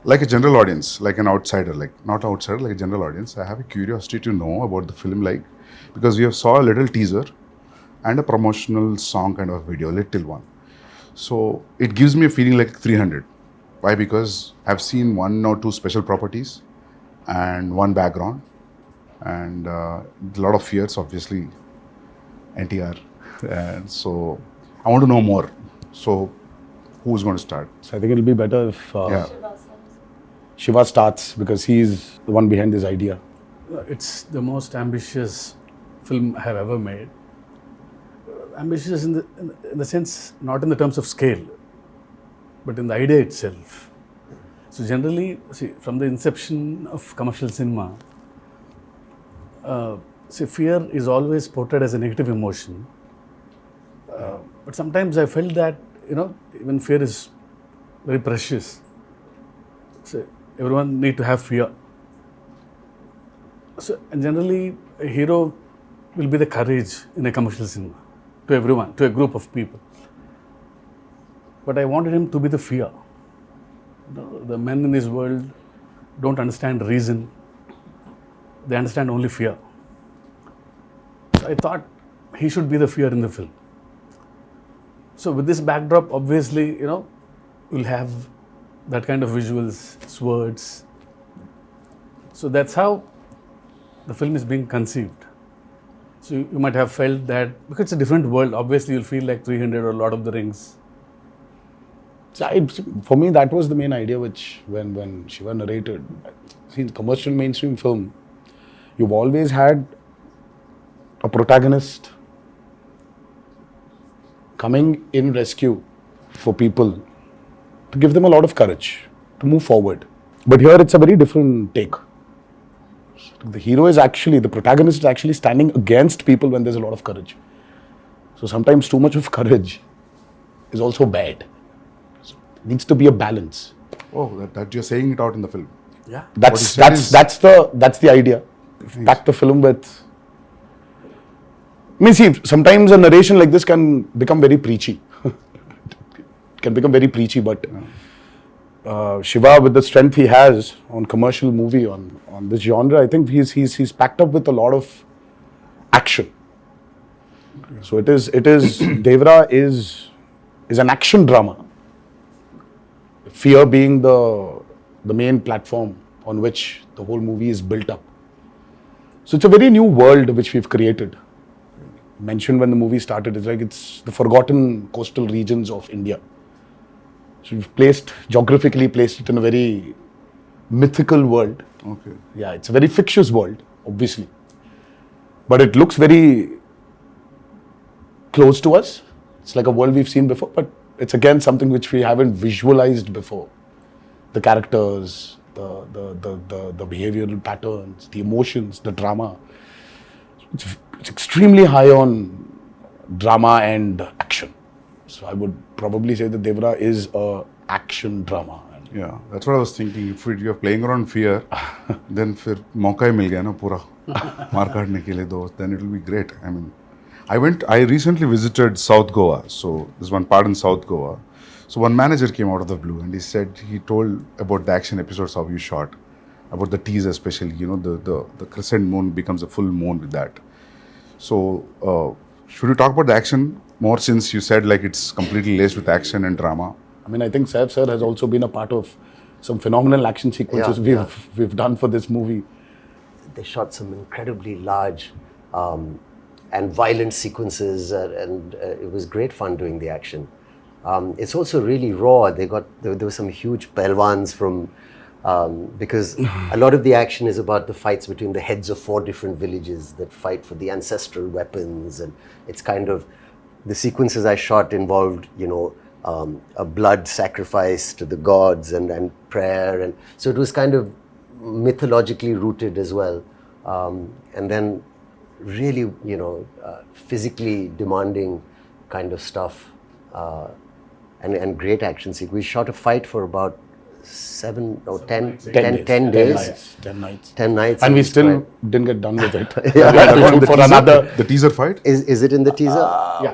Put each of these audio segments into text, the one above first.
like a general audience, like an outsider, like not outsider, like a general audience, I have a curiosity to know about the film, like because we have saw a little teaser and a promotional song kind of video, little one. So it gives me a feeling like 300. Why? Because I've seen one or two special properties and one background and a lot of fears, obviously, NTR. And so I want to know more. So who's going to start? So I think it'll be better if Yeah. Shiva starts because he's the one behind this idea. It's the most ambitious film I have ever made. Ambitious in the sense, not in the terms of scale, but in the idea itself. So generally, see, from the inception of commercial cinema, fear is always portrayed as a negative emotion. But sometimes I felt that, even fear is very precious. So everyone need to have fear. So, and generally, a hero will be the courage in a commercial cinema to everyone, to a group of people. But I wanted him to be the fear. The men in this world don't understand reason. They understand only fear. So I thought he should be the fear in the film. So with this backdrop, obviously, we'll have that kind of visuals, swords. So that's how the film is being conceived. So you might have felt that, because it's a different world, obviously you'll feel like 300 or Lord of the Rings. So for me, that was the main idea, which when Shiva narrated. See, in commercial mainstream film, you've always had a protagonist coming in rescue for people to give them a lot of courage to move forward. But here it's a very different take. The hero is actually, the protagonist is actually standing against people when there's a lot of courage. So sometimes too much of courage is also bad. So it needs to be a balance. Oh, that you're saying it out in the film. Yeah. That's the idea. Pack the film with. I mean, see, sometimes a narration like this can become very preachy. But Shiva, with the strength he has on commercial movie, on this genre, I think he's packed up with a lot of action. So it is Devara is an action drama. Fear being the main platform on which the whole movie is built up. So it's a very new world which we've created. Mentioned when the movie started, it's the forgotten coastal regions of India. So we've geographically placed it in a very mythical world. Okay. Yeah, it's a very fictitious world, obviously. But it looks very close to us. It's like a world we've seen before, but it's again something which we haven't visualized before. The characters, the behavioral patterns, the emotions, the drama. It's extremely high on drama and action. So I would probably say that Devara is a action drama. Yeah, that's what I was thinking. If you're playing around fear, then फिर मौका ही मिल गया ना पूरा मार काटने के लिए दो, then it will be great. I mean, I recently visited South Goa. So there's one part in South Goa. So one manager came out of the blue and he told about the action episodes how you shot, about the teaser especially. The crescent moon becomes a full moon with that. So should we talk about the action more, since you said like it's completely laced with action and drama? I mean, I think Saif sir has also been a part of some phenomenal action sequences we've done for this movie. They shot some incredibly large and violent sequences, and it was great fun doing the action. It's also really raw. There were some huge pelwans from because a lot of the action is about the fights between the heads of 4 different villages that fight for the ancestral weapons, and it's kind of the sequences I shot involved, a blood sacrifice to the gods and prayer, and so it was kind of mythologically rooted as well, and then really physically demanding kind of stuff, and great action sequence. We shot a fight for about 10 days. 10 nights. 10 nights. And we still didn't get done with it. The teaser fight? Is it in the teaser? Yeah.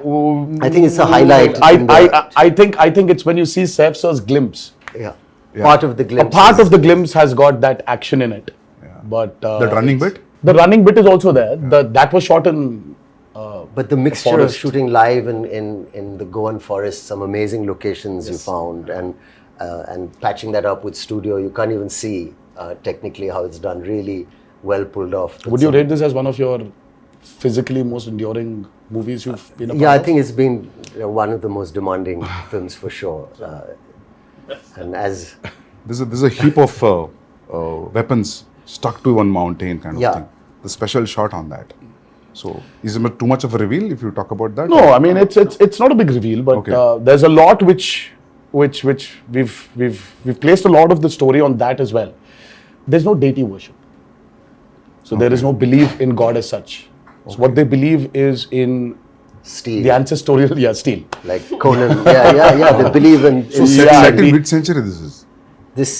I think it's a highlight. I think it's when you see Saif sir's glimpse. Yeah. Yeah. Part of the A glimpse. part of the glimpse has got that action in it. But That running bit? The running bit is also there. That was shot in. But the mixture of forest. shooting live in the Goan forest, some amazing locations you found, and patching that up with studio, you can't even see technically how it's done. Really well pulled off. Would you rate this as one of your physically most enduring movies you've been a part Yeah, I of? think it's been one of the most demanding films for sure. And as There's a heap of weapons stuck to one mountain kind of Yeah. thing. The special shot on that. So, is it too much of a reveal if you talk about that? No, I mean it's not a big reveal, but Okay. there's a lot which we've placed a lot of the story on that as well. There's no deity worship, so there is no belief in God as such. So what they believe is in Steel, the ancestorial steel. like Conan. Yeah. They believe in. So, Yeah, set in the- mid-century this is. This,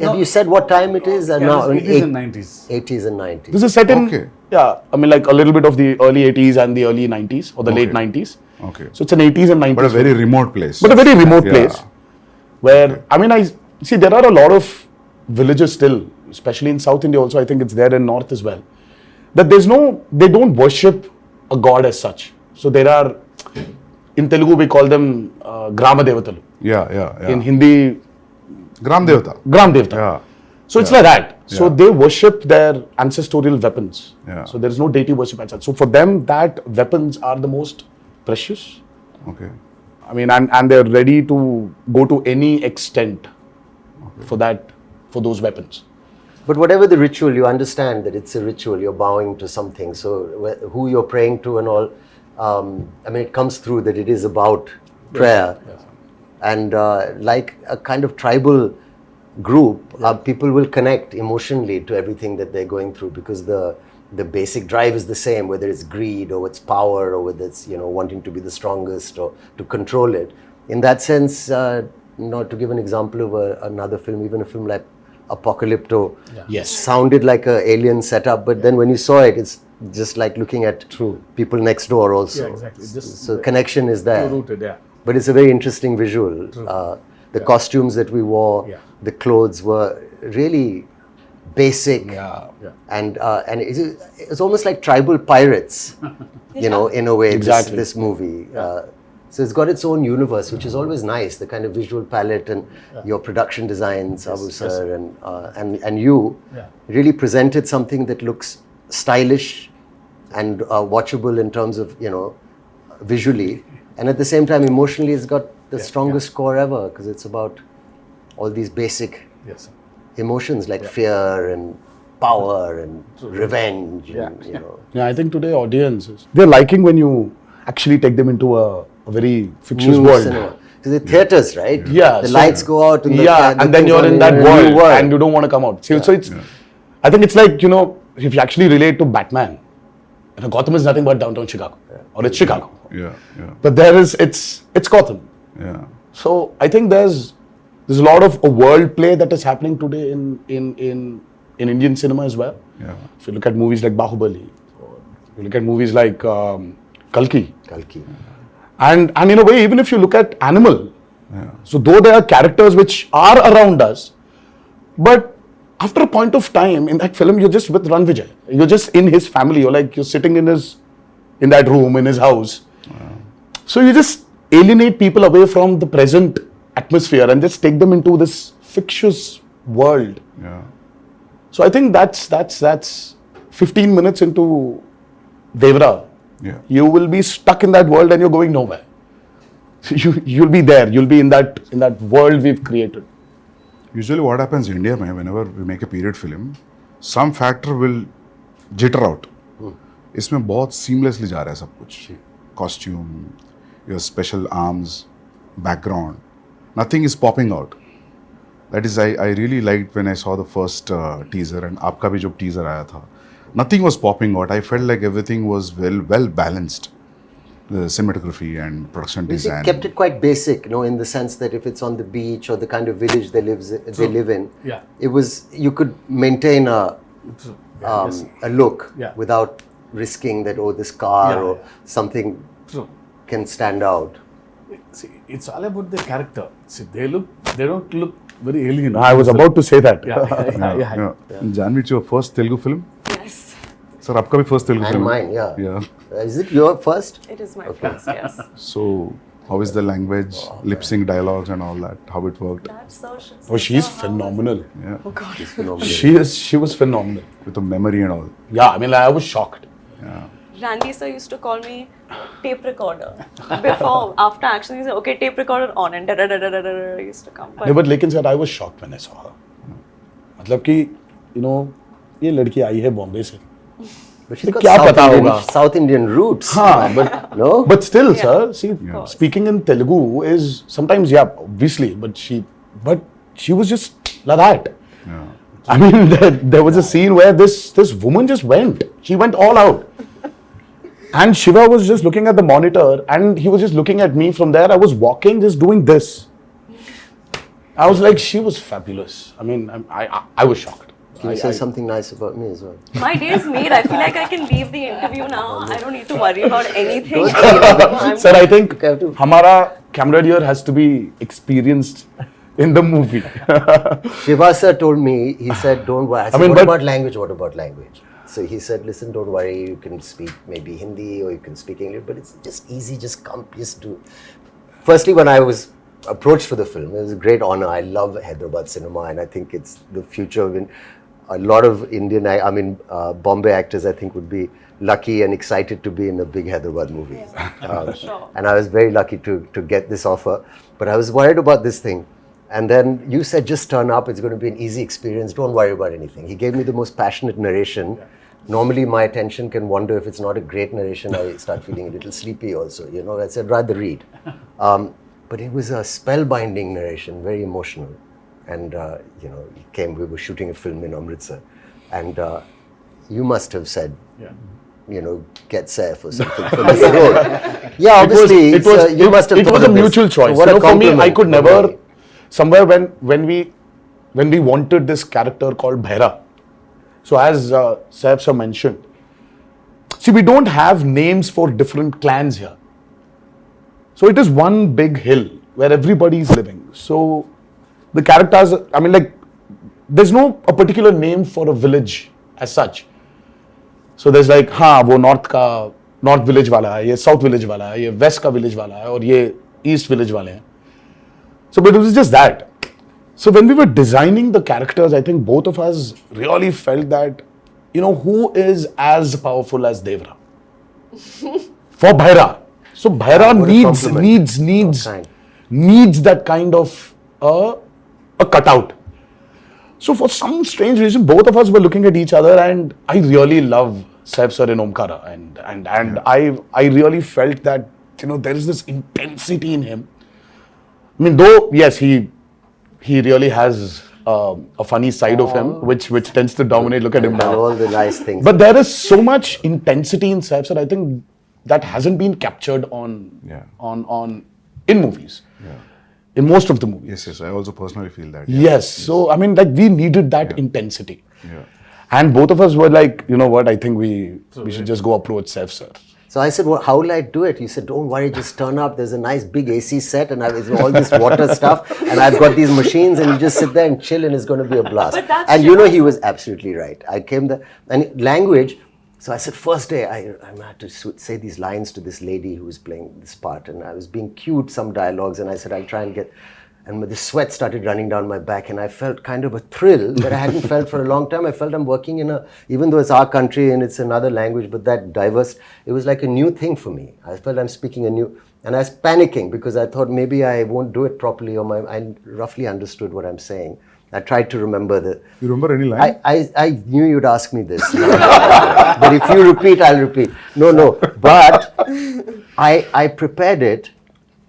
have you said what time it is? Now, in 80s and 90s. 80s and 90s. This is set in Okay. I mean like a little bit of the early 80s and the early 90s or the late Okay. 90s. Okay. So it's an 80s and 90s. But a very remote place. But a very remote Yeah. place where I mean I see there are a lot of villages still, especially in South India also. I think it's there in North as well. That they don't worship a god as such. So there are, in Telugu we call them Grama Devatalu. Yeah. In Hindi, Gram Devata. Gram Devata. Yeah. So it's like that. So Yeah. they worship their ancestorial weapons. Yeah. So there is no deity worship as such. So for them, that weapons are the most precious. Okay. I mean, and they're ready to go to any extent for those weapons. But whatever the ritual, you understand that it's a ritual. You're bowing to something. So who you're praying to and all, I mean, it comes through that it is about prayer. And like a kind of tribal group, people will connect emotionally to everything that they're going through because the basic drive is the same, whether it's greed or it's power or whether it's wanting to be the strongest or to control it. In that sense, to give an example of another film, even a film like Apocalypto, Yes. sounded like an alien setup, but then when you saw it, it's just like looking at people next door also. Yeah, exactly. Just So connection is there. rooted, yeah. But it's a very interesting visual. The costumes that we wore, the clothes were really basic, and it's almost like tribal pirates, in a way. Exactly. This movie. So it's got its own universe, which is always nice. The kind of visual palette and your production designs, Abu sir, and you really presented something that looks stylish and watchable in terms of visually, and at the same time emotionally, it's got the strongest score ever because it's about all these basic Yes. emotions like fear and power and revenge. And, Yeah, I think today audiences, they're liking when you actually take them into a very fictitious new world. cinema. Because the theaters, right? Yeah, The so- lights go out. And And then you're in that world and you don't want to come out. So it's, I think it's like, if you actually relate to Batman, Gotham is nothing but downtown Chicago. Or it's Chicago. Yeah. But it's Gotham. Yeah. So I think there's a lot of a world play that is happening today in Indian cinema as well. Yeah. If you look at movies like Bahubali, or you look at movies like Kalki, and in a way, even if you look at Animal, so though there are characters which are around us, but after a point of time in that film, you're just with Ran Vijay. You're just in his family. You're sitting in that room in his house. So you just alienate people away from the present atmosphere and just take them into this fictitious world. Yeah. So I think that's 15 minutes into Devara. Yeah. You will be stuck in that world and you're going nowhere. You'll be there. You'll be in that world we've created. Usually what happens in India, whenever we make a period film, some factor will jitter out. इसमें बहुत seamlessly जा रहा है सब कुछ. Costume, your special arms, background, nothing is popping out. That is, I really liked when I saw the first teaser and आपका भी जो teaser आया था. Nothing was popping out. I felt like everything was well balanced. The cinematography and production design. They kept it quite basic, in the sense that if it's on the beach or the kind of village they live in, it was, you could maintain a look without risking that, this car or something can stand out. See, it's all about the character. See, they don't look very alien. I was about to say that. Yeah. Janhvi, it's your first Telugu film? Yes, Sir, आपका भी first Telugu And film? mine, yeah. Yeah. Is it your first? it is my first, yes. So, how is the language, lip sync dialogues and all that? How it worked? That's so shit. Oh, she's phenomenal. Yeah. Oh God. Phenomenal. She was phenomenal. With the memory and all. Yeah, I mean, like, I was shocked. Randy sir used to call me tape recorder. Before, after action, he said, okay, tape recorder on, and da-da-da-da-da-da used to come. But No, but लेकिन sir I was shocked when I saw her. मतलब कि ये लड़की आई है बॉम्बे से. But she's got क्या South पता Indian, होगा? South Indian roots. हाँ, but No? but still, Yeah. sir, see, course. speaking in Telugu is sometimes, yeah, obviously, but she was just like that. I mean, there was a scene where this woman just went. She went all out. And Shiva was just looking at the monitor and he was just looking at me from there. I was walking, just doing this. I was like, she was fabulous. I mean, I was shocked. Can you say something nice about me as well? my day is made. I feel like I can leave the interview now. I don't need to worry about anything. I'm Sir, I think Okay, I have to- Hamara camaraderie has to be experienced in the movie. Shiva sir told me, he said, don't worry. I said, mean, what but- about language? What about language? So he said, listen, don't worry. You can speak maybe Hindi or you can speak English, but it's just easy. Just come, just do. Firstly, when I was approached for the film, it was a great honor. I love Hyderabad cinema and I think it's the future of a lot of Indian, Bombay actors, I think would be lucky and excited to be in a big Hyderabad movie. sure. And I was very lucky to get this offer. But I was worried about this thing. And then you said, just turn up. It's going to be an easy experience. Don't worry about anything. He gave me the most passionate narration. Normally, my attention can wander. If it's not a great narration, I start feeling a little sleepy also. I said, rather read. But it was a spellbinding narration, very emotional. And, we were shooting a film in Amritsar. And you must have said, get Saif or something for this role. Yeah, obviously, you must have it thought was a of this. mutual choice. What a For me, I compliment. could never, somewhere when we wanted this character called Bhaira. So as Saif sir mentioned, see, we don't have names for different clans here. So it is one big hill where everybody is living. So the characters, I mean, like, there's no a particular name for a village as such. So there's like, हाँ वो north village वाला है, ये south village वाला है, ये west का village वाला है, और ये east village वाले हैं. So but it was just that. So when we were designing the characters, I think both of us really felt that, who is as powerful as Devara? For Bhaira. So Bhaira What a compliment. needs that kind of a cutout. So for some strange reason, both of us were looking at each other, and I really love Saif sir in Omkara, and I really felt that there is this intensity in him. I mean, though yes, he really has a funny side of him, which tends to dominate. Look at him And now. all the nice things. But there is so much intensity in Saif sir. I think that hasn't been captured on in movies. In most of the movies. Yes, I also personally feel that. Yes. So, I mean, like, we needed that intensity. Yeah. And both of us were like, you know what, I think we should just go approach Saif sir. So I said, well, how will I do it? He said, don't worry, just turn up. There's a nice big AC set and it's all this water stuff. And I've got these machines and you just sit there and chill and it's going to be a blast. But that's And he was absolutely right. I came there and language. So I said, first day, I had to say these lines to this lady who was playing this part. And I was being cued some dialogues and I said, I'll try and get... And the sweat started running down my back and I felt kind of a thrill that I hadn't felt for a long time. I felt I'm working even though it's our country and it's another language, but that diverse, it was like a new thing for me. I felt I'm speaking and I was panicking because I thought maybe I won't do it properly or I roughly understood what I'm saying. I tried to remember You remember any line? I knew you'd ask me this. But if you repeat, I'll repeat. No. But I prepared it.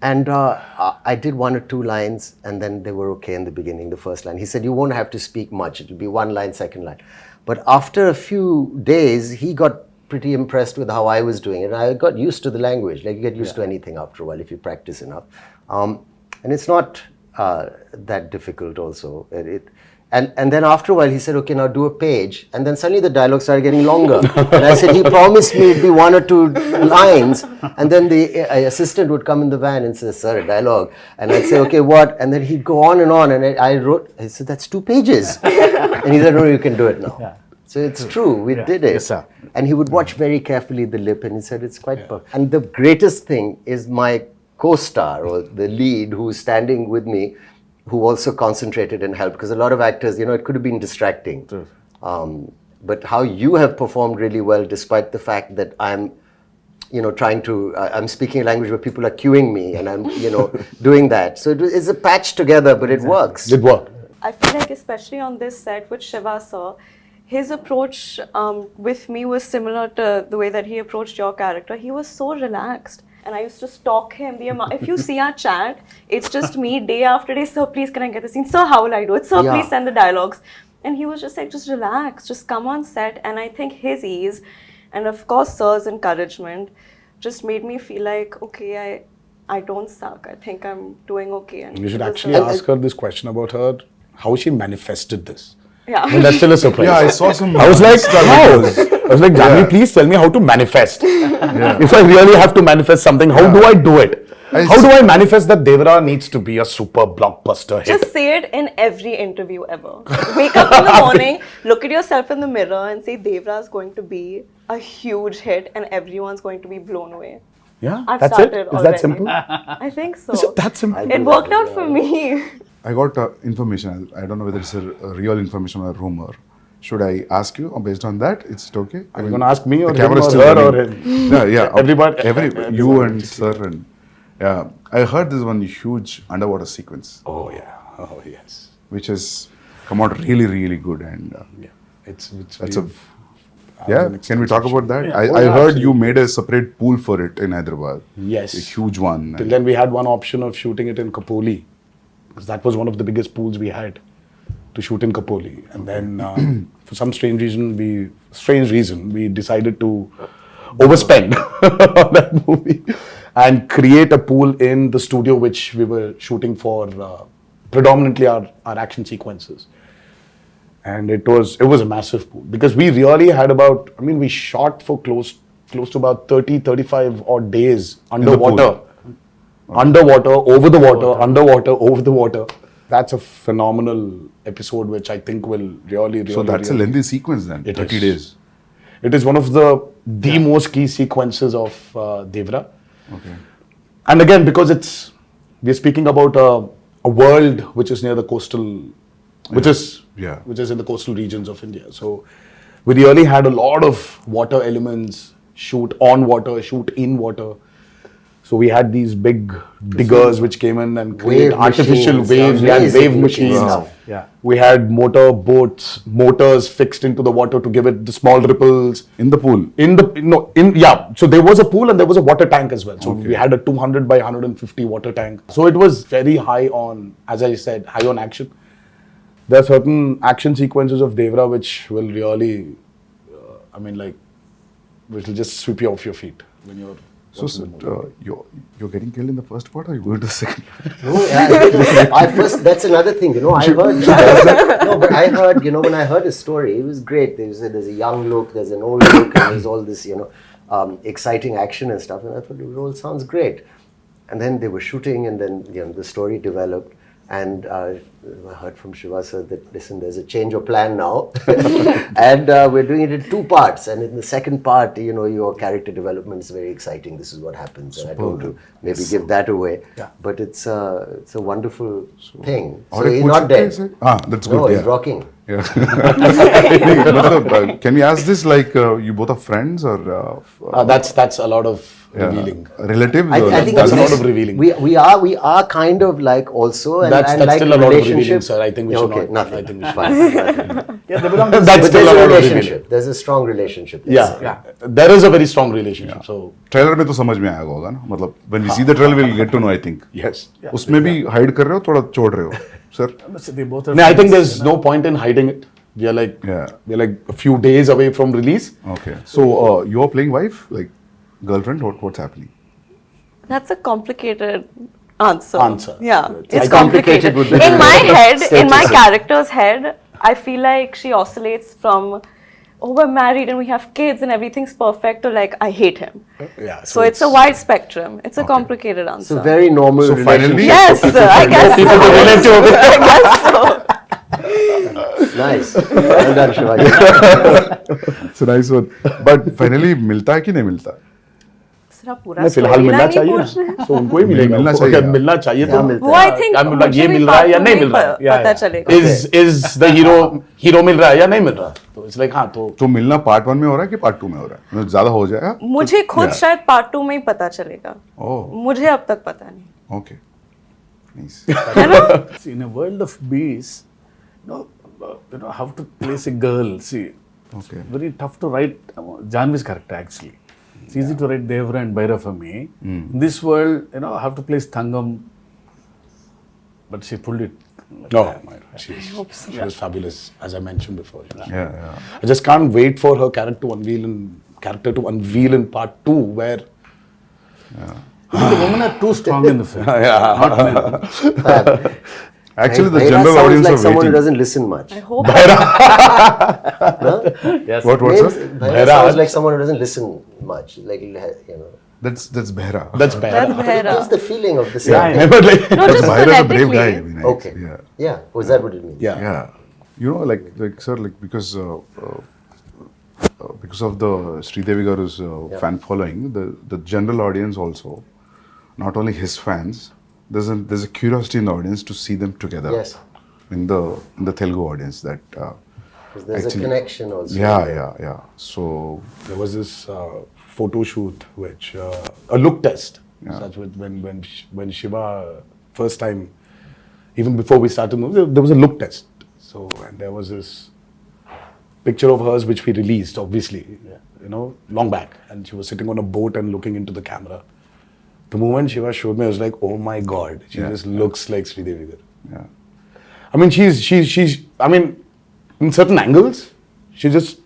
And I did one or two lines and then they were okay in the beginning, the first line. He said, you won't have to speak much. It'll be one line, second line. But after a few days, he got pretty impressed with how I was doing it. And I got used to the language. Like you get used to anything after a while if you practice enough. And it's not that difficult also. And then after a while, he said, okay, now do a page. And then suddenly the dialogue started getting longer. And I said, he promised me it'd be 1 or 2 lines. And then the assistant would come in the van and say, sir, a dialogue. And I'd say, okay, what? And then he'd go on. And I said, that's 2 pages. And he said, no, you can do it now. Yeah. So it's true, we did it. Yes, sir. And he would watch very carefully the lip and he said, it's quite perfect. And the greatest thing is my co-star or the lead who's standing with me, who also concentrated and helped, because a lot of actors, it could have been distracting. But how you have performed really well, despite the fact that I'm, trying to, I'm speaking a language where people are cueing me and I'm, doing that. So it's a patch together, but it works. It worked. I feel like especially on this set with Shiva sir, his approach with me was similar to the way that he approached your character. He was so relaxed. And I used to stalk him. If you see our chat, it's just me day after day. Sir, please can I get the scene? Sir, how will I do it? Sir, please send the dialogues. And he was just like, just relax, just come on set. And I think his ease and of course sir's encouragement just made me feel like, okay, I don't suck. I think I'm doing okay. And You should actually ask her this question about her, how she manifested this. Yeah. I mean, that's still a surprise. Yeah, I saw some. I was like, Insta how? videos. I was like, Janhvi, please tell me how to manifest. If I really have to manifest something, how do I do it? How do I manifest that Devara needs to be a super blockbuster hit? Just say it in every interview ever. Wake up in the morning, look at yourself in the mirror and say Devara is going to be a huge hit and everyone's going to be blown away. Yeah, I've that's started it. Is already. that simple? I think so. Is it that simple? I'll It do worked that out as for well. me. I got information. I don't know whether it's a real information or a rumor. Should I ask you, or based on that, is it okay? Are you going to ask me or the him camera is or still her or running. him? Yeah. Everybody- You and sir and yeah. I heard this one huge underwater sequence, Oh, yeah. Oh, yes. which has come out really, really good. And Yeah. It's that's a we've- yeah. an Can we talk about that? Yeah. I Oh, yeah, heard you made a separate pool for it in Hyderabad. Yes. A huge one. Till then, we had one option of shooting it in Kapoli, because that was one of the biggest pools we had to shoot in Kapoli. And then, for some strange reason, we decided to overspend on that movie and create a pool in the studio which we were shooting for predominantly our action sequences. And it was a massive pool because we really had we shot for close to about 35 odd days underwater. Underwater, over the water, underwater, over the water. That's a phenomenal episode which I think will really So that's a lengthy sequence then. It 30 is. days. It is one of the most key sequences of Devara. Okay. And again, because we're speaking about a world which is near the coastal, which is in the coastal regions of India. So we really had a lot of water elements, shoot on water, shoot in water. So we had these big diggers which came in and created artificial machines, waves. We had amazing wave looking machines. stuff. Yeah. We had motors fixed into the water to give it the small ripples. In the pool. So there was a pool and there was a water tank as well. So we had a 200 by 150 water tank. So it was very high on, as I said, high on action. There are certain action sequences of Devara which will really, which will just sweep you off your feet when you're. So, you're getting killed in the first part, or you going to the second? No, I first, that's another thing, I heard. No, but I heard, when I heard his story, it was great. There's a young look, there's an old look, and there's all this, exciting action and stuff. And I thought, it all sounds great. And then they were shooting, and then, the story developed. And I heard from Shiva sir that, listen, there's a change of plan now. And we're doing it in 2 parts. And in the second part, your character development is very exciting. This is what happens. And I don't want to maybe give that away. Yeah. But it's a wonderful thing. Or So a he's coach not dead. plays it? That's good. No, yeah. he's rocking. Yeah. Can we ask this like you both are friends or That's a lot of revealing. relatives? I or think That's a it's- lot of revealing. We are kind of like also, and That's like still a lot of revealing, relationship. sir. I think we should okay, not. Nothing. I think we should Fine, nothing. Yeah, they belong to the That's But still there's a a lot of relationship. revealing. There's a strong relationship. let's say. Yeah, there is a very strong relationship. So trailer में तो समझ में आएगा होगा ना मतलब when we see the trailer we'll get to know I think yes. उसमें भी hide कर रहे हो थोड़ा छोड़ रहे हो sir They both are No, I think friends, there's no point in hiding it. We are like a few days away from release. okay so you're playing wife like girlfriend what's happening That's a complicated answer. Yeah, it's complicated complicated. would be In my head, in my status. character's head, I feel like she oscillates from, oh, we're married and we have kids and everything's perfect, to like, I hate him. Yeah. So it's a wide spectrum. It's a complicated answer. It's a very normal So finally- Yes, I guess so. I guess so. Nice. Well done, Shivaji. It's a nice one. But finally, मिलता है कि नहीं मिलता? सिर्फ पूरा नहीं, फिलहाल storyline मिलना ही चाहिए पूछना है। ना, तो उनको ही मिलेगा, मिलना उनको चाहिए। अगर मिलना चाहिए क्या तो मिलता वो है? I think I'm like, ये मुझे भी मिल रहा है या part नहीं two मिल में रहा है? पता चलेगा। Is the hero मिल रहा है या नहीं मिल रहा? तो it's like, हाँ, तो तो मिलना पार्ट 1 में हो रहा है कि पार्ट 2 में हो रहा है? मतलब ज्यादा हो जाएगा? मुझे खुद Yeah. शायद पार्ट 2 में ही पता चलेगा। ओह, मुझे अब तक पता नहीं। ओके. Nice. है ना? See, in a world of bees, how to place a girl. See, Okay. very tough to write Janhvi's character actually. It's easy to write Devara and Bhaira for me. In this world, I have to place Thangam, but she pulled it. no, she was fabulous, as I mentioned before. Yeah. I just can't wait for her character to unveil in part 2, where The women are too strong in the film. Not men. Actually, the Bhaira general sounds audience like are someone who waiting. doesn't listen much. I hope. Yes. What, Names- sir? Bhaira sounds like someone who doesn't listen much. Like, That's Behra. that's That's bad. But it gives Bhaira. the feeling of the same Yeah, thing. never like. No, just Behra is a brave phonetically. guy. I mean, Okay. Yeah. Yeah. Was that what it means? Yeah. Yeah. You know, like sir, like because of the Sridevi Garu's fan following, the general audience also, not only his fans, there's a curiosity in the audience to see them together. Yes. In the Telugu audience, that 'Cause there's actually- a connection also. yeah. So There was this photo shoot, which a look test. Such with when Shiva first time, even before we started the movie, there was a look test. So and there was this picture of hers which we released, obviously, long back, and she was sitting on a boat and looking into the camera. The moment Shiva showed me, I was like, oh my God, she Yeah. just looks like Sridevi Garu. yeah. I mean, she's. I mean, in certain angles, she just.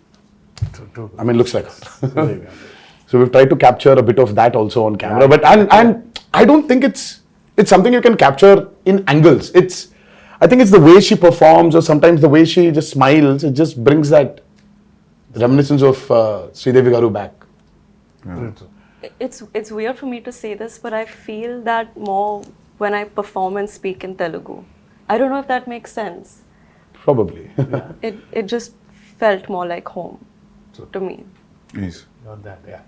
I mean, looks like her. So we've tried to capture a bit of that also on camera, but and I don't think it's something you can capture in angles. I think it's the way she performs, or sometimes the way she just smiles. It just brings that reminiscence of Sridevi Garu back. It's weird for me to say this, but I feel that more when I perform and speak in Telugu. I don't know if that makes sense. Probably. It just felt more like home to me. Yes. Not that, yeah.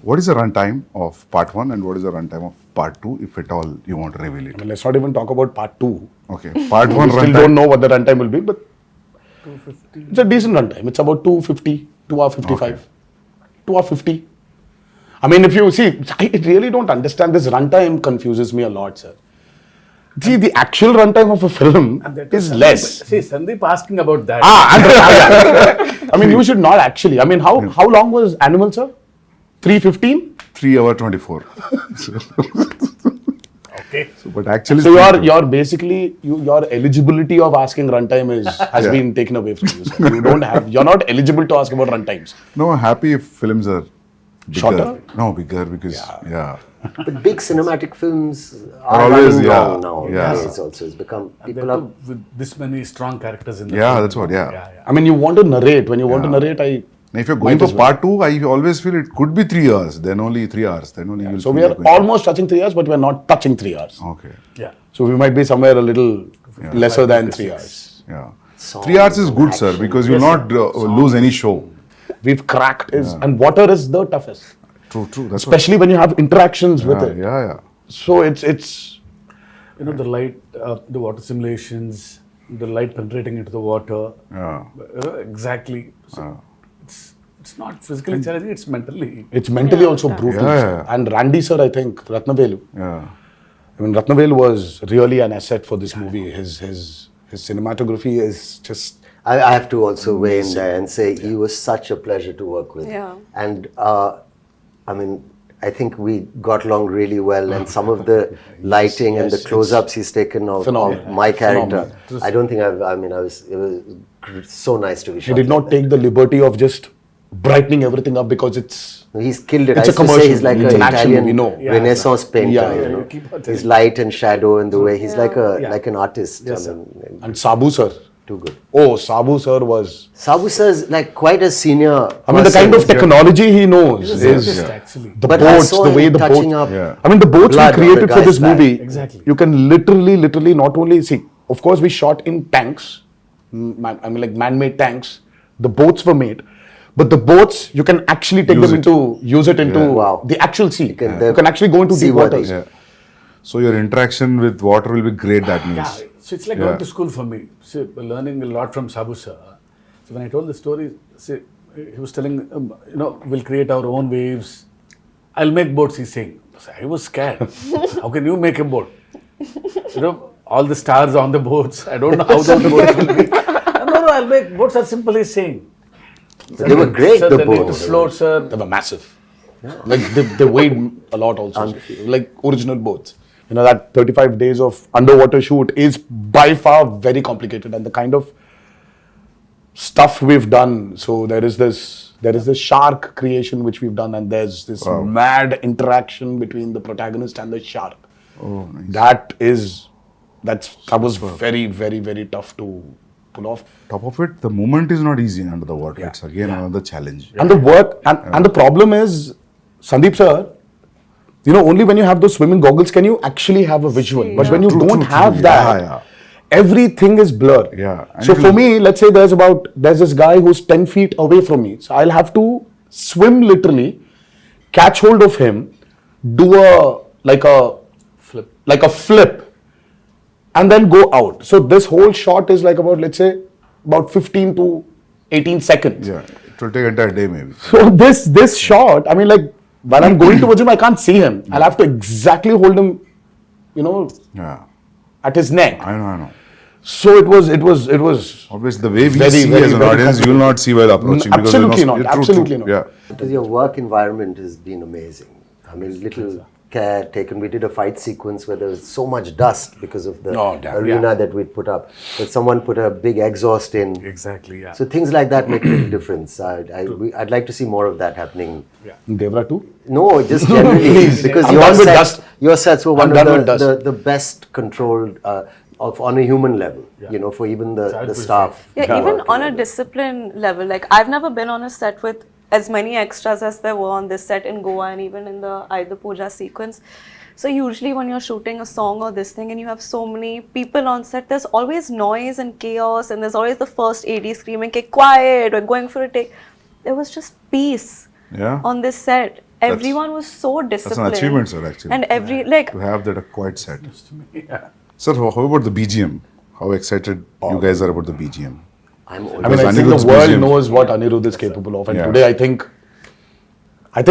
What is the runtime of part 1 and what is the runtime of part 2, if at all you want to reveal I it? mean, let's not even talk about part 2. Okay. Part 1 We still runtime. don't know what the runtime will be, but 250. It's a decent runtime. It's about 250, 2 hour 55, Okay. 2 hour 50. I mean, if you see, I really don't understand this runtime. Confuses me a lot, sir. See, the actual runtime of a film is less. See, Sandeep asking about that. I mean, you should not actually. I mean, how long was Animal, sir? 3:15. 3 hour 24. Okay. But actually, So you're basically your eligibility of asking runtime has been taken away from you, sir. You're not eligible to ask about runtimes. no, happy if films are bigger. Shorter? No, bigger because But big cinematic films Are are always, running yeah, long now. yeah. It's also it's become And people then are. too, with this many strong characters in the Yeah, film. that's what, yeah. Yeah. I mean, you want to narrate. When you want to narrate, Now, if you're going Might for as well. part 2, I always feel it could be 3 hours. Then only 3 hours. Then only you'll So feel we are like going- almost touching 3 hours, but we are not touching 3 hours. Okay. Yeah. So we might be somewhere a little lesser than 3 hours. Yeah. Songs 3 hours is and good, sir, action. because you'll not lose any show. We've cracked and water is the toughest, True. That's especially when you have interactions with what, it. yeah. So it's The light, the water simulations, the light penetrating into the water. Yeah. Exactly. So it's not physically challenging, it's mentally. mentally also brutal. Yeah, sir. yeah. And Randy sir, I think Ratnavelu. Yeah. I mean, Ratnavelu was really an asset for this movie. His cinematography is just. I have to also weigh in there and say he was such a pleasure to work with. Yeah. And I mean, I think we got along really well, and some of the lighting and the yes, close-ups he's taken of phenomenal. my character. Phenomenal. I don't think it was so nice to be He shot. did not like that. take the liberty of just brightening everything up because He's killed it. It's I a used to say commercial. he's like It's an an action Italian movie, no. Renaissance painter. Yeah, you know? you keep on His telling light and shadow and the way he's like an artist. Yes, sir. And Sabu sir. Too good. Oh, Sabu sir was. Sabu sir is like quite a senior. I mean, the kind of technology he knows He's is artist, actually. the But I boats, saw the him way the touching boat. up Yeah. I mean, the boats we blood on created the for guy's this back. movie. Exactly. You can literally not only see. Of course, we shot in tanks. I mean, like man-made tanks. The boats were made, but the boats you can actually take use it into Wow. the actual sea. You can- can actually go into deep seaworthy. waters. Yeah. So your interaction with water will be great, that means. Yeah, so it's like going to school for me. See, learning a lot from Sabu sir. So when I told the story, see, he was telling, we'll create our own waves. I'll make boats, he's saying. So I was scared. How can you make a boat? All the stars on the boats. I don't know how those boats will be. No, I'll make boats are simple, he's saying. They were great, Sir, the they need to boats. float, sir. They were massive. Like they weighed a lot also. Like original boats. You know, that 35 days of underwater shoot is by far very complicated, and the kind of stuff we've done. So there is this shark creation which we've done, and there's this mad interaction between the protagonist and the shark. Oh, nice. That was very, very, very tough to pull off. Top of it, the movement is not easy under the water. It's again another challenge. And the work and the problem is, Sandeep sir, only when you have those swimming goggles can you actually have a visual. But when you don't have that, everything is blur. Yeah. And So for me, let's say there's this guy who's 10 feet away from me. So I'll have to swim literally, catch hold of him, do a flip, and then go out. So this whole shot is like about 15 to 18 seconds. Yeah, it will take an entire day maybe. So this shot, I mean, like when I'm going towards him, I can't see him. I'll have to exactly hold him, Yeah, at his neck. I know. So it was. Obviously, the way we Very, see very, as an very audience, you will not see while approaching. Absolutely not. True. Absolutely not. Yeah. Because your work environment has been amazing. I mean, little care taken. We did a fight sequence where there was so much dust because of the arena that we'd put up. But someone put a big exhaust in. Exactly, yeah. So things like that make a big difference. I'd like to see more of that happening. Devra too? No, just generally because I'm done with dust. your sets were I'm one done of with dust. the best controlled on a human level. For even the staff. Yeah, even on a discipline level, like I've never been on a set with as many extras as there were on this set in Goa and even in the Aida Puja sequence. So usually when you're shooting a song or this thing and you have so many people on set, there's always noise and chaos and there's always the first AD screaming, "Okay, quiet," or going for a take. There was just peace on this set. Everyone was so disciplined. That's an achievement, sir, actually. And to have that a quiet set. Yeah. Sir, how about the BGM? How excited you guys are about the BGM? I mean, Because I think Anirudh's the world BGM knows what Anirudh is capable of. And Yeah. today, I think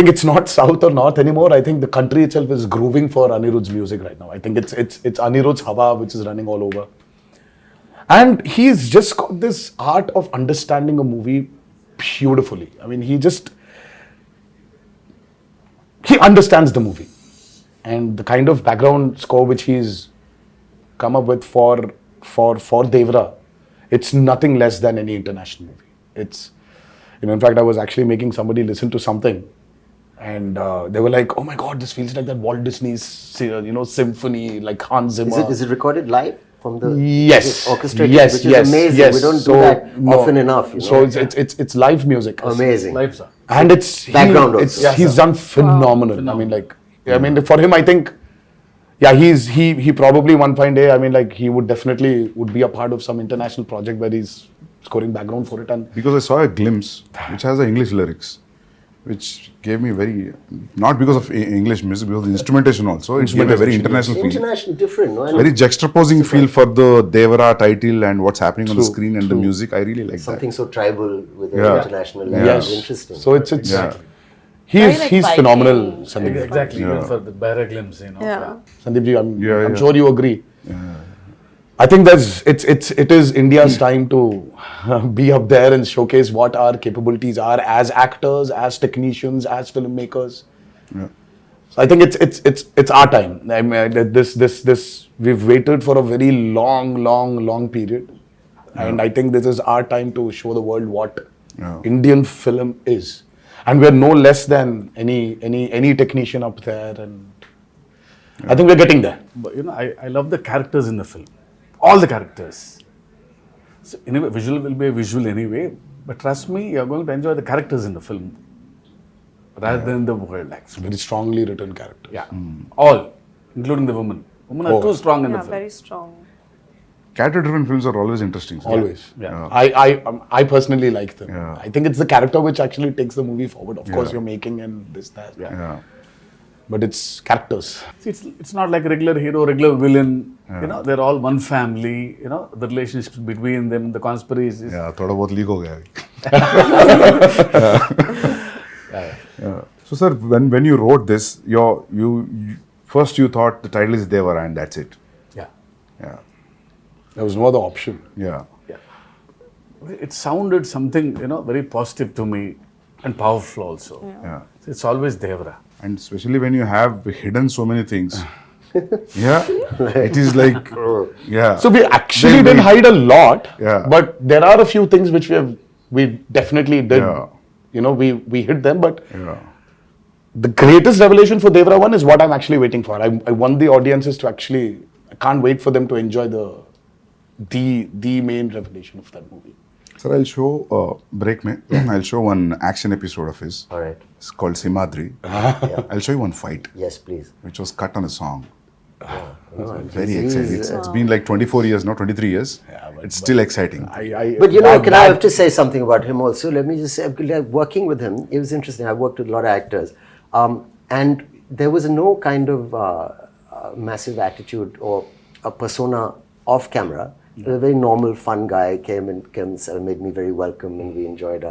it's not South or North anymore. I think the country itself is grooving for Anirudh's music right now. I think it's Anirudh's Hawa which is running all over. And he's just got this art of understanding a movie beautifully. I mean, he understands the movie. And the kind of background score which he's come up with for Devara, it's nothing less than any international movie. It's, in fact, I was actually making somebody listen to something, and they were like, "Oh my God, this feels like that Walt Disney's, symphony, like Hans Zimmer." Is it recorded live from the Yes. orchestrated? Yes. Which is yes. amazing. Yes. We don't So, do that no. often enough. So it's live music. Amazing. Life, sir. And it's Background also. he's done phenomenal. I mean, I mean, for him, I think, he probably one fine day, I mean, like he would definitely be a part of some international project where he's scoring background for it. And Because I saw a glimpse which has the English lyrics, which gave me not because of English music, because of the instrumentation also. It gave a very international feel. International, different, no? And Very juxtaposing feel for the Devara title and what's happening on the screen and the music. I really like something so tribal with an Yeah. international level. yes, Interesting. So it's Yeah. Very, like, he's Viking. phenomenal, Sandeep. Exactly, even for the Barra glimpse, Yeah. Sandeep ji, I'm Yeah. sure you agree. I think it is India's time to be up there and showcase what our capabilities are as actors, as technicians, as filmmakers. Yeah. So I think it's our time. I mean, this we've waited for a very long period, and I think this is our time to show the world what Indian film is, and we're no less than any technician up there, and I think we're getting there. But I love the characters in the film. All the characters. So anyway, visual will be a visual anyway. But trust me, you're going to enjoy the characters in the film rather than the world, actually. Very strongly written character. Yeah. All, including the women. Women are too strong in the Yeah, film. very strong. Character-driven films are always interesting. So. Always. Yeah. I personally like them. Yeah. I think it's the character which actually takes the movie forward. Of course, Yeah. you're making and this, that. Yeah. But it's characters. See, it's not like a regular hero, regular villain. They're all one family. The relationships between them, the conspiracies. Yeah, थोड़ा बहुत leak हो गया अभी. Yeah. So sir, when you wrote this, you first you thought the title is Devara and that's it. Yeah. Yeah. There was no other option. Yeah. It sounded something, very positive to me and powerful also. Yeah. So it's always Devara. And especially when you have hidden so many things. Yeah. It is like, yeah. So we actually Then didn't we- hide a lot. Yeah. But there are a few things which we definitely did. Yeah. We hid them. But Yeah. the greatest revelation for Devara 1 is what I'm actually waiting for. I want the audiences to actually, I can't wait for them to enjoy the main revelation of that movie. Sir, I'll show, break me, I'll show one action episode of his. All right. It's called Simadri. Yeah. I'll show you one fight, Yes, please. which was cut on a song. No, Very he's, exciting. It's been like 24 years, now 23 years. It's still exciting. But I have to say something about him also. Let me just say, like, working with him, it was interesting. I worked with a lot of actors. And there was no kind of massive attitude or a persona off camera. He was a very normal, fun guy, came and made me very welcome, and we enjoyed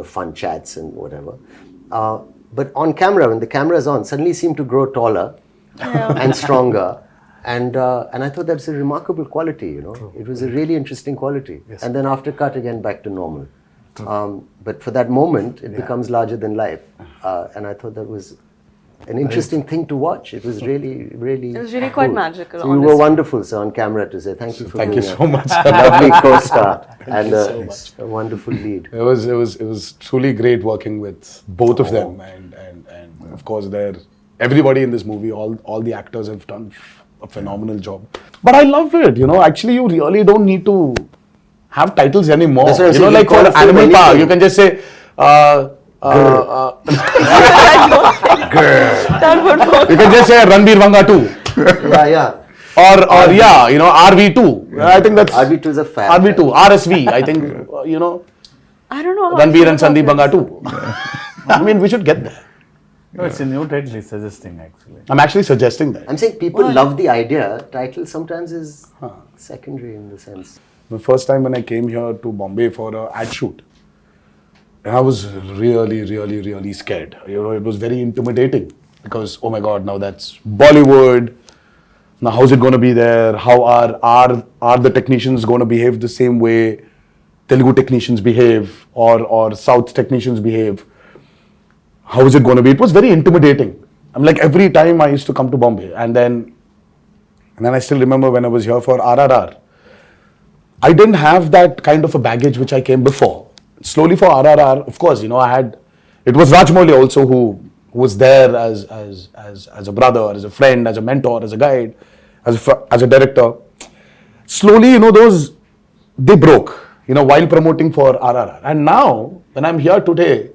fun chats and whatever. But on camera, when the camera is on, suddenly he seemed to grow taller and stronger. And I thought that's a remarkable quality, It was a really interesting quality. Yes. And then after cut, again, back to normal. But for that moment, it becomes larger than life. And I thought that was an interesting thing to watch. It was really, really It was really quite magical, So you were wonderful, sir, on camera to say thank you for Thank being you so much. a lovely co-star and so much. a wonderful lead. It was truly great working with both of them, and of course everybody in this movie, all the actors have done a phenomenal job. But I love it, Actually, you really don't need to have titles anymore. That's what I'm saying, Like you for call film Animal Power, anything. you can just say. That would work. You can just say Janhvi Vanga 2. Yeah. Or RV2. I think that's RV2 is a fab. RV2, RSV. I think I don't know how I Ranbir feel and about Sandeep this. Vanga 2. I mean, we should get there. No, it's a new title he's suggesting, actually. I'm actually suggesting that. I'm saying people love the idea. Title sometimes is secondary in the sense. The first time when I came here to Bombay for an ad shoot, and I was really, really, really scared. It was very intimidating because, oh my God, now that's Bollywood. Now, how's it going to be there? How are the technicians going to behave the same way Telugu technicians behave or South technicians behave? How is it going to be? It was very intimidating. I'm like, every time I used to come to Bombay, and then I still remember when I was here for RRR, I didn't have that kind of a baggage which I came before. Slowly for RRR, of course, it was Rajmouli also who was there as a brother, as a friend, as a mentor, as a guide, as a director. Slowly, they broke, while promoting for RRR. And now, when I'm here today,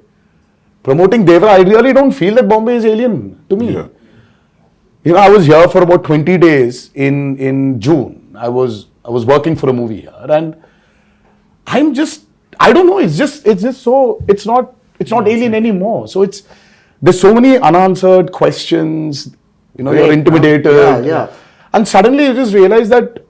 promoting Devara, I really don't feel that Bombay is alien to me. Yeah. I was here for about 20 days in June. I was working for a movie here, and I don't know, it's not alien anymore. So there's so many unanswered questions, you're intimidated. Yeah. And suddenly you just realize that,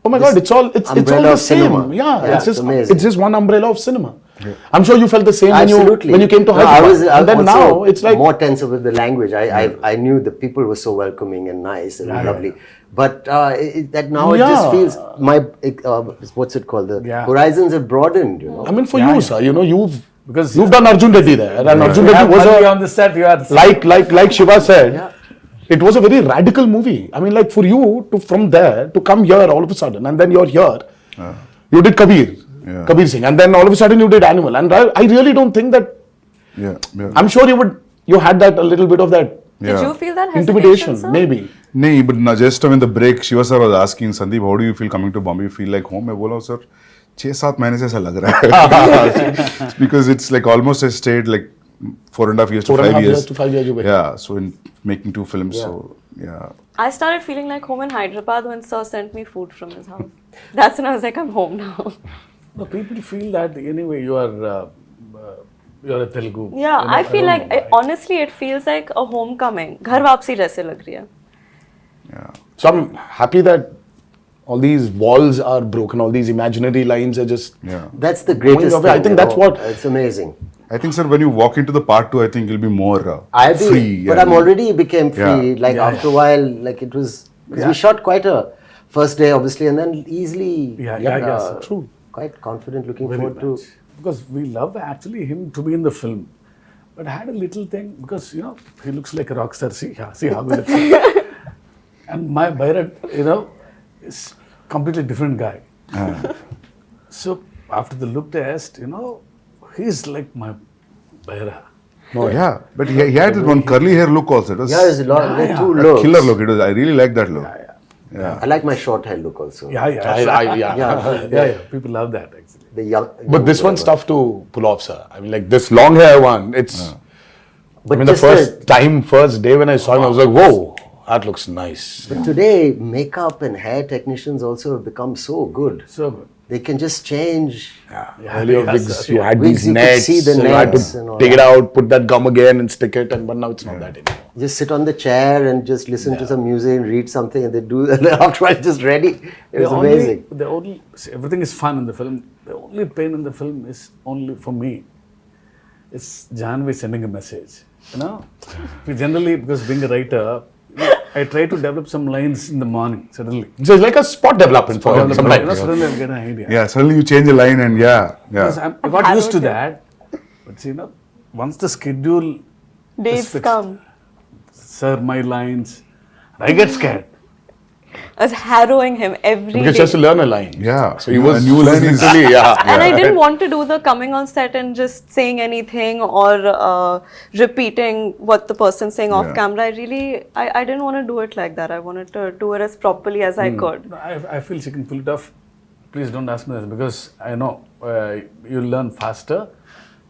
oh my God, it's all the of same. cinema. Yeah, It's amazing. it's just one umbrella of cinema. Yeah. I'm sure you felt the same Absolutely. when you came to No, Hyderabad. I And then also now it's like more tense with the language. I knew the people were so welcoming and nice and lovely. But that now it just feels what's it called? The horizons have broadened. I mean, for you, sir, Because you've done Arjun Reddy there, and Arjun you Reddy have was money on the set. You are like Shiva said, it was a very radical movie. I mean, like for you from there to come here all of a sudden, and then you're here. You did Kabir. Yeah. Kabir Singh, and then all of a sudden you did Animal, and I really don't think that. Yeah. Yeah. I'm sure you had that a little bit of that Did you feel that hesitation, intimidation, sir? maybe. नहीं, but ना just when the break, Shiva sir was asking Sandeep, how do you feel coming to Bombay? You feel like home? मैं बोला sir, 6-7 महीने से ऐसा लग रहा है. Because it's like almost I stayed like 4.5 years to 5 years. to 5 years you were. Yeah, so in making 2 films, Yeah. so yeah. I started feeling like home in Hyderabad when Sir sent me food from his house. That's when I was like, I'm home now. No, people feel that anyway you are you're a Telugu. Yeah, You know, I feel don't like know why. honestly, it feels like a homecoming. घर वापसी जैसे लग रही है. Yeah. So I'm happy that all these walls are broken, all these imaginary lines are just. Yeah. That's the greatest Going away, I thing, think you that's know. what- It's amazing. I think, sir, when you walk into the part 2, I think you'll be more I'll be, free. but I'm already became free. Yeah. Like Yeah, after a while, like it was because we shot quite a first day, obviously, and then easily. Yeah, sir. True. Quite confident, looking Very forward much. to. Because we love actually him to be in the film. But I had a little thing because you know he looks like a rock star. See how good it is. And my Bharat, you know, is completely different guy. So after the look test, you know, he's like my Bharat. Oh, yeah. But he had that one curly hair look also. It was Yeah, there's a lot. There are two a looks. killer look. It was, I really like that look. I like my short hair look also. Yeah. Yeah. People love that actually. The young. But this one's whatever. tough to pull off, sir. I mean, like this long hair one, it's. But I mean, the just first day when I saw him, I was like, whoa, that looks nice. But today, makeup and hair technicians also have become so good. So good. They can just change. Earlier yes, wigs, sir. you had Wigs, these you could nets, see the so you had nets and all to take it that. out, put that gum again and stick it, but now it's not that anymore. Just sit on the chair and just listen to some music and read something, and they do. And after it's just ready. It was amazing. See, everything is fun in the film. The only pain in the film is only for me. It's Janhvi sending a message. You know, we generally, because being a writer, you know, I try to develop some lines in the morning suddenly. So it's like a spot development for him You know, sometimes. suddenly I get an idea. Yeah, suddenly you change a line and Because yeah. I got used to that. But you know, once the schedule Days is fixed, come. sir, my lines, I get scared. I was harrowing him every Because he day. has to learn a line. Yeah. So he was A new line is- literally, And I didn't want to do the coming on set and just saying anything or repeating what the person's saying off Yeah. camera. I didn't want to do it like that. I wanted to do it as properly as I could. No, I feel she can pull it off. Please don't ask me this because I know you'll learn faster.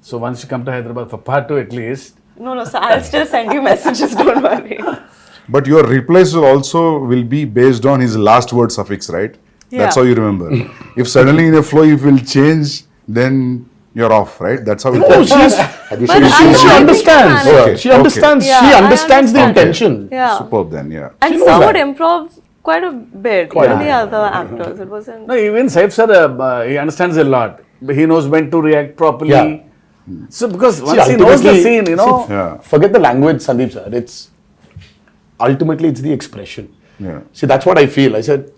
So once you come to Hyderabad for part 2 at least, No, so I'll still send you messages, don't worry. But your replies will be based on his last word suffix, right? That's Yeah. how you remember. If suddenly in a flow you will change, then you're off, right? That's how it Oh, goes. Have you But seen I she know, I understands. think Okay, She understands. Yeah, she I understands the understand. intention. Yeah. Superb then, yeah. And knows Sir that. would improv quite a bit. Quite Even a the other actors. It wasn't. no, even Saif sir, he understands a lot. He knows when to react properly. Yeah. So because once he knows the ultimately- scene, you know, Yeah. Forget the language, Sandeep sir. It's ultimately it's the expression. Yeah. See, that's what I feel. I said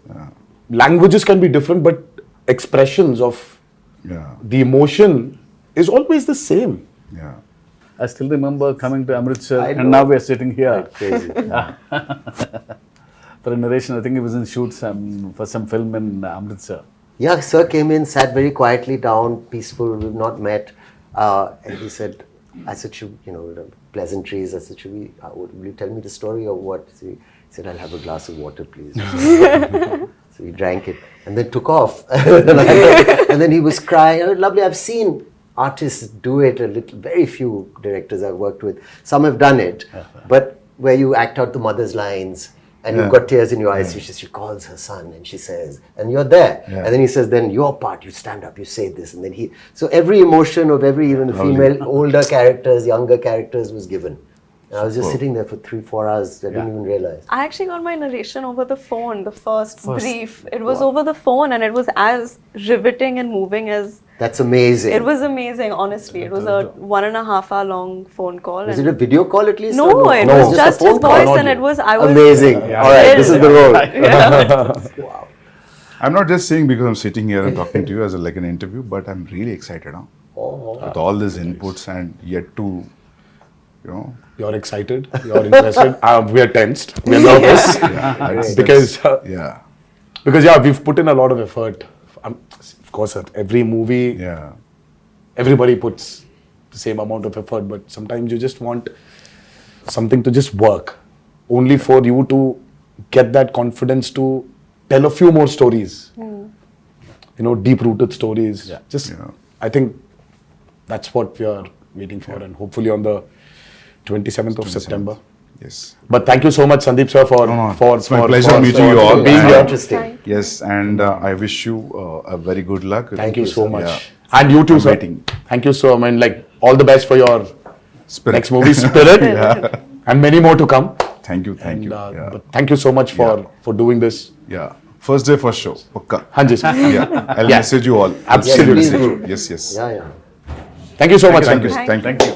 languages can be different, but expressions of Yeah. the emotion is always the same. Yeah. I still remember coming to Amritsar I and know. now we are sitting here crazy? for a narration. I think he was in shoot for some film in Amritsar. Yeah, sir came in, sat very quietly down, peaceful. We've not met, and he said, "I said, pleasantries." I said, "Will you tell me the story or what?" So he said, "I'll have a glass of water, please." So he drank it and then took off. And then he was crying. Oh, lovely. I've seen artists do it a little. Very few directors I've worked with. Some have done it, but where you act out the mother's lines. And you've got tears in your eyes. She calls her son and she says, and you're there. Yeah. And then he says, then your part, you stand up, you say this. And then so every emotion of every, even the female, older characters, younger characters was given. And I was just sitting there for 3-4 hours. I didn't even realize. I actually got my narration over the phone, the first brief. It was over the phone and it was as riveting and moving as... That's amazing. It was amazing, honestly. It was a 1.5 hour long phone call. Was and it a video call at least? No, or it No, was just just a his phone call, voice not and you. it was... I was Amazing. All right, this is the role. Yeah. I'm not just saying because I'm sitting here and talking to you as like an interview, but I'm really excited now. With all these inputs and yet to, You're excited. You're interested. We are tensed. We are nervous that's- because yeah. because we've put in a lot of effort. of course, at every movie, Yeah. everybody puts the same amount of effort, but sometimes you just want something to just work, only for you to get that confidence to tell a few more stories. You know, deep-rooted stories. Just, Yeah. I think that's what we are waiting for, and hopefully on the 27th of September. Yes. But thank you so much, Sandeep sir, for It's my pleasure meeting you all. being And- here. Interesting. Yes, and I wish you a very good luck. Thank you so much. Yeah. And you too, I'm sir. waiting. Thank you so much. Like, all the best for your Spirit. next movie, Spirit, and many more to come. Thank you. Thank you. And, Yeah. but thank you so much for doing this. Yeah. First day, first show. Pakka. Hanji, sir. Yeah. I'll Yeah. message you all. Absolutely. Yes, yes. Yeah, yeah. Thank you so much. Thank you. Sandeep. Thank you.